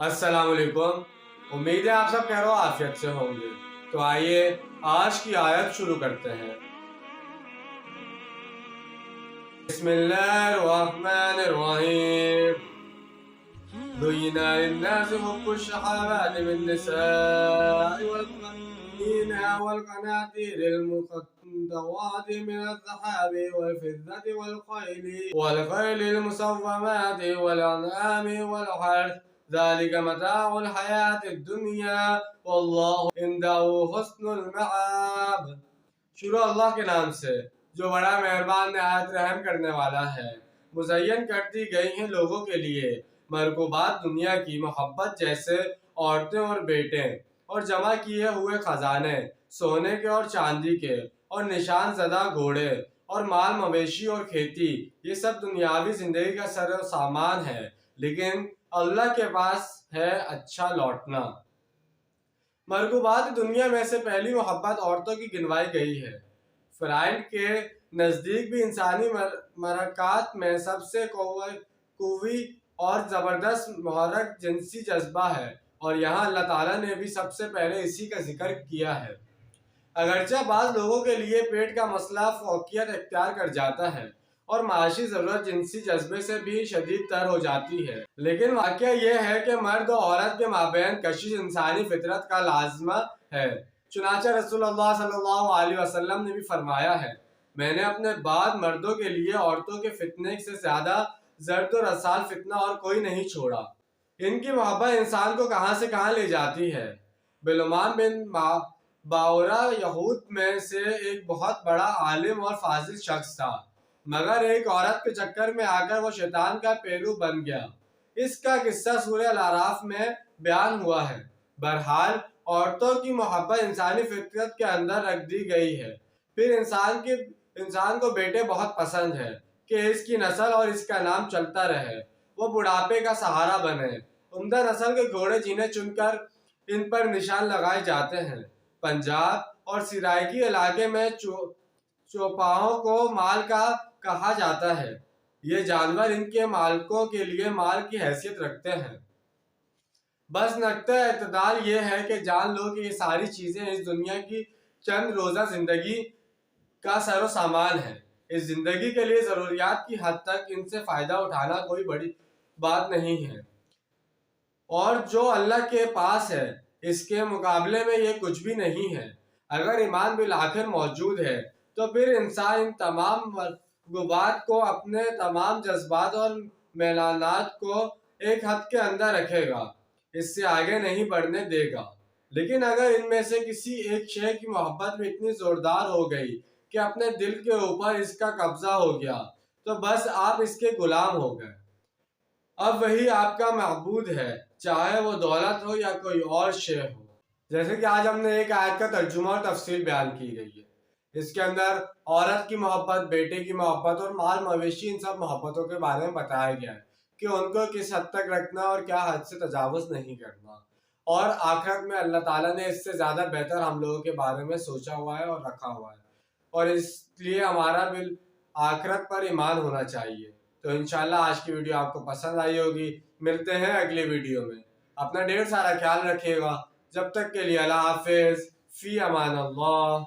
अस्सलाम वालेकुम। उम्मीद है आप सब खैर व आफियत से होंगे। तो आइए आज की आयत शुरू करते हैं। बिस्मिल्लाहिर्रहमानिर्रहीम। ज़ुय्यिना लिन्नासि हुब्बु श्शहावाति मिन्निस्साइ वल-बनीन वल-क़नातीरिल मुक़न्तराति मिनज़-ज़हाबि वल-फ़िद्दति वल-ख़ैलिल मुसव्वमाति वल-अन'आमि वल-हर्थ ज़ालिक मताउल हयातिद दुनिया वल्लाहु इंदहु हुस्नुल मआब। शुरू अल्लाह के नाम से जो बड़ा मेहरबान नहायत रहम करने वाला है। मुज़य्यन कर दी गई हैं लोगों के लिए मरकूबात दुनिया की मोहब्बत जैसे औरतें और बेटे और जमा किए हुए खजाने सोने के और चांदी के और निशान ज़दा घोड़े और माल मवेशी और खेती। ये सब दुनियावी जिंदगी का सर और सामान है, लेकिन अल्लाह के पास है अच्छा लौटना। मरकूबात दुनिया में से पहली मोहब्बत औरतों की गिनवाई गई है। फ़राइड के नज़दीक भी इंसानी मरक़ात में सबसे क़वी और ज़बरदस्त मुहर्रिक जिनसी जज्बा है, और यहाँ अल्लाह ताला ने भी सबसे पहले इसी का जिक्र किया है। अगरचे बाज़ लोगों के लिए पेट का मसला फ़ौक़ियत इख्तियार कर जाता है और माशी ज़रूरत जिनसी जज्बे से भी शदीद तर हो जाती है, लेकिन वाक़या यह है कि मर्द और औरत के माबैन कशिश इंसानी फितरत का लाज़िमा है। चुनांचे रसूलुल्लाह सल्लल्लाहु अलैहि वसल्लम ने भी फरमाया है, मैंने अपने बाद मर्दों के लिए औरतों के फितने से ज़्यादा ज़र्द और रसाल फितना और कोई नहीं छोड़ा। इनकी मोहब्बत इंसान को कहाँ से कहाँ ले जाती है। बिलुमान बिन बावरा यहूद में से एक बहुत बड़ा आलिम और फाजिल शख्स था, मगर एक औरत के चक्कर में आकर वो शैतान का पेरू बन गया। इसका किस्सा सूरह अल-आराफ में बयान हुआ है। बहरहाल औरतों की मोहब्बत इंसानी फितरत के अंदर रख दी गई है। फिर इंसान को बेटे बहुत पसंद है कि इसकी नस्ल और इसका नाम चलता रहे, वो बुढ़ापे का सहारा बने। उम्दा नस्ल के घोड़े जिन्हें चुनकर इन पर निशान लगाए जाते हैं। पंजाब और सिराइकी इलाके में चौपाहों को माल का कहा जाता है। ये जानवर इनके मालिकों के लिए माल की हैसियत रखते हैं। बस नक्ता एतदाल ये है कि जान लो कि ये सारी चीज़ें इस दुनिया की चंद रोज़ा ज़िंदगी का सरो सामान है। इस ज़िंदगी के लिए ज़रूरियात की हद तक इनसे फ़ायदा उठाना कोई बड़ी बात नहीं है, और जो अल्लाह के पास है इसके मुकाबले में ये कुछ भी नहीं है। अगर ईमान बिल आखिर मौजूद है तो फिर इंसान इन तमाम मरगूबात को, अपने तमाम जज्बात और मैलानात को एक हद के अंदर रखेगा, इससे आगे नहीं बढ़ने देगा। लेकिन अगर इनमें से किसी एक शय की मोहब्बत में इतनी ज़ोरदार हो गई कि अपने दिल के ऊपर इसका कब्जा हो गया, तो बस आप इसके गुलाम हो गए। अब वही आपका महबूद है, चाहे वो दौलत हो या कोई और शय हो। जैसे कि आज हमने एक आयत का तर्जुमा और तफसील बयान की गई है। इसके अंदर औरत की मोहब्बत, बेटे की मोहब्बत और माल मवेशी, इन सब मोहब्बतों के बारे में बताया गया है कि उनको किस हद तक रखना और क्या हद से तजावुज़ नहीं करना। और आखिरत में अल्लाह ताला ने इससे ज़्यादा बेहतर हम लोगों के बारे में सोचा हुआ है और रखा हुआ है, और इसलिए हमारा बिल आखिरत पर ईमान होना चाहिए। तो इंशाल्लाह आज की वीडियो आपको पसंद आई होगी। मिलते हैं अगली वीडियो में। अपना ढेर सारा ख्याल रखिएगा। जब तक के लिए अल्लाह हाफिज़, फ़ी अमान अल्लाह।